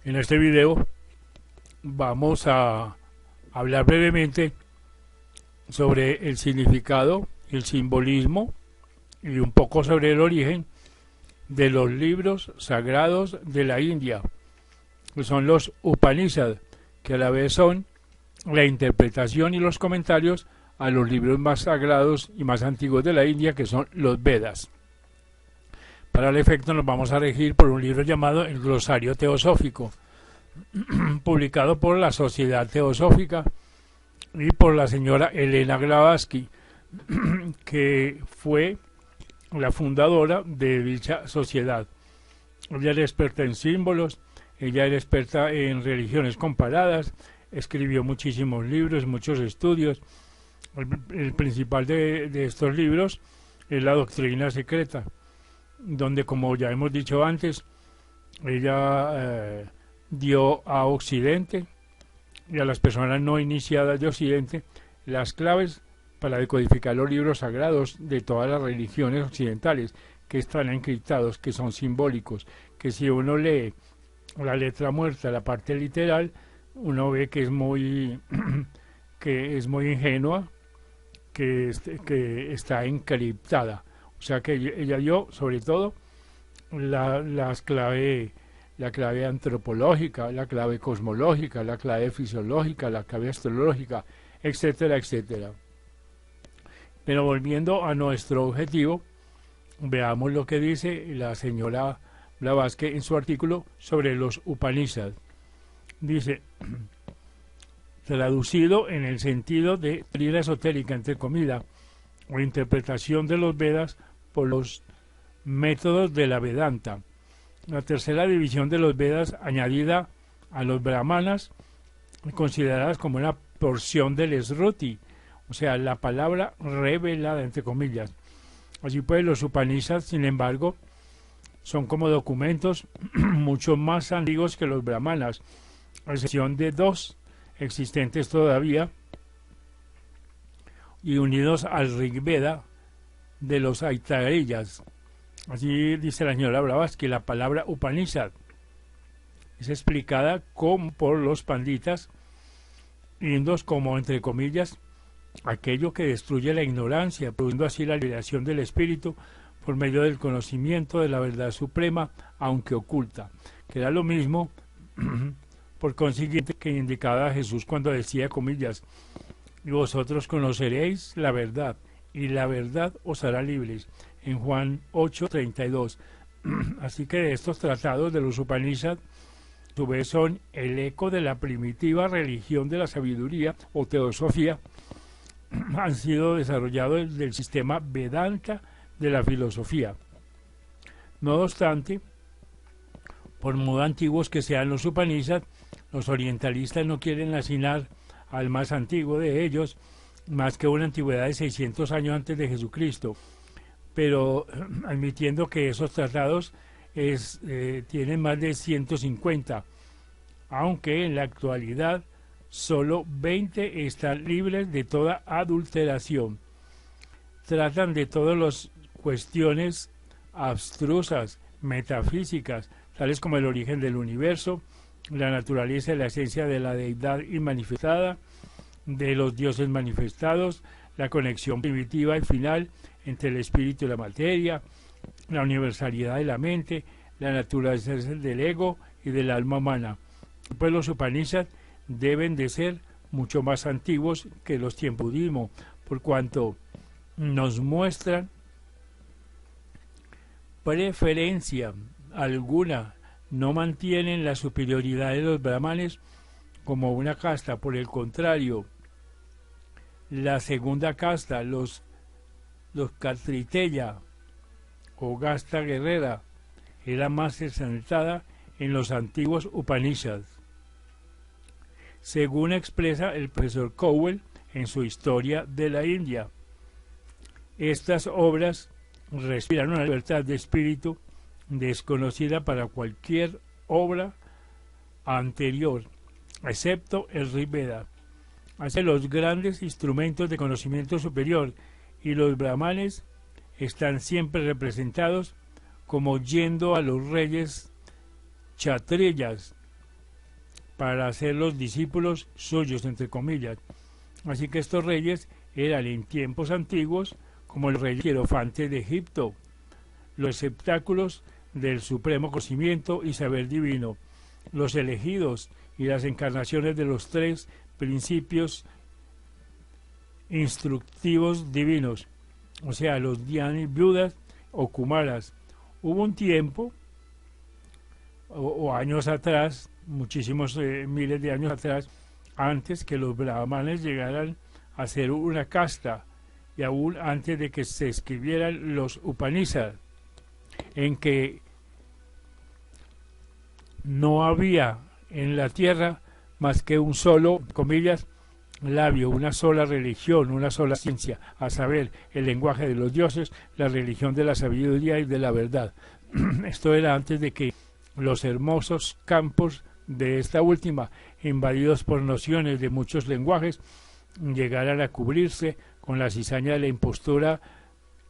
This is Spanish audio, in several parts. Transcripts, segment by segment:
En este video vamos a hablar brevemente sobre el significado, el simbolismo y un poco sobre el origen de los libros sagrados de la India, que son los Upanishads, que a la vez son la interpretación y los comentarios a los libros más sagrados y más antiguos de la India, que son los Vedas. Para el efecto nos vamos a regir por un libro llamado El Glosario Teosófico, publicado por la Sociedad Teosófica y por la señora Elena Blavatsky, que fue la fundadora de dicha sociedad. Ella era experta en símbolos, ella era experta en religiones comparadas, escribió muchísimos libros, muchos estudios. El principal de estos libros es La Doctrina Secreta, donde, como ya hemos dicho antes, ella dio a Occidente y a las personas no iniciadas de Occidente las claves para decodificar los libros sagrados de todas las religiones occidentales, que están encriptados, que son simbólicos, que si uno lee la letra muerta, la parte literal, uno ve que es muy ingenua, que está encriptada. O sea que ella dio sobre todo la clave antropológica, la clave cosmológica, la clave fisiológica, la clave astrológica, etcétera, etcétera. Pero volviendo a nuestro objetivo, veamos lo que dice la señora Blavatsky en su artículo sobre los Upanishads. Dice, traducido en el sentido de teoría esotérica, entre comillas, o interpretación de los Vedas por los métodos de la Vedanta, la tercera división de los Vedas añadida a los Brahmanas, consideradas como una porción del Sruti, o sea, la palabra revelada, entre comillas. Así pues, los Upanishads, sin embargo, son como documentos mucho más antiguos que los Brahmanas, a excepción de dos existentes todavía y unidos al Rig Veda de los Aitareyas. Así dice la señora Blavatsky, la palabra Upanishad es explicada por los panditas indios como, entre comillas, aquello que destruye la ignorancia, produciendo así la liberación del espíritu por medio del conocimiento de la verdad suprema, aunque oculta, que era lo mismo, por consiguiente, que indicaba Jesús cuando decía, comillas, y vosotros conoceréis la verdad, y la verdad os hará libres, en Juan 8:32. Así que de estos tratados de los Upanishads, a su vez son el eco de la primitiva religión de la sabiduría o teosofía, han sido desarrollados del sistema Vedanta de la filosofía. No obstante, por muy antiguos que sean los Upanishads, los orientalistas no quieren asignar al más antiguo de ellos más que una antigüedad de 600 años antes de Jesucristo, pero admitiendo que esos tratados tienen más de 150, aunque en la actualidad solo 20 están libres de toda adulteración. Tratan de todas las cuestiones abstrusas, metafísicas, tales como el origen del universo, la naturaleza y la esencia de la deidad inmanifestada, de los dioses manifestados, la conexión primitiva y final entre el espíritu y la materia, la universalidad de la mente, la naturaleza del ego y del alma humana. Pues los Upanishads deben de ser mucho más antiguos que los tiempos del budismo, por cuanto nos muestran preferencia alguna, no mantienen la superioridad de los brahmanes como una casta. Por el contrario, la segunda casta, los Kshatriya o Gasta guerrera, era más exaltada en los antiguos Upanishads, según expresa el profesor Cowell en su Historia de la India. Estas obras respiran una libertad de espíritu desconocida para cualquier obra anterior, excepto el Rig Veda. Así, los grandes instrumentos de conocimiento superior y los brahmanes están siempre representados como yendo a los reyes kshatriyas, para hacerlos discípulos suyos, entre comillas. Así que estos reyes eran en tiempos antiguos como el rey hierofante de Egipto, los receptáculos del supremo conocimiento y saber divino, los elegidos y las encarnaciones de los tres principios instructivos divinos, o sea, los Dhyani Budas o Kumaras. Hubo un tiempo, o años atrás, muchísimos miles de años atrás, antes que los brahmanes llegaran a ser una casta, y aún antes de que se escribieran los Upanishads, en que no había en la tierra más que un solo, comillas, labio, una sola religión, una sola ciencia, a saber, el lenguaje de los dioses, la religión de la sabiduría y de la verdad. Esto era antes de que los hermosos campos de esta última, invadidos por nociones de muchos lenguajes, llegaran a cubrirse con la cizaña de la impostura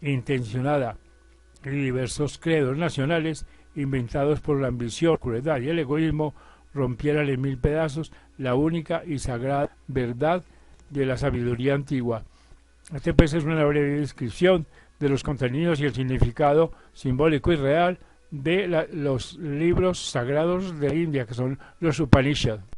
intencionada y diversos credos nacionales inventados por la ambición, la crueldad y el egoísmo rompieran en mil pedazos la única y sagrada verdad de la sabiduría antigua. Este pues es una breve descripción de los contenidos y el significado simbólico y real de los libros sagrados de India, que son los Upanishads.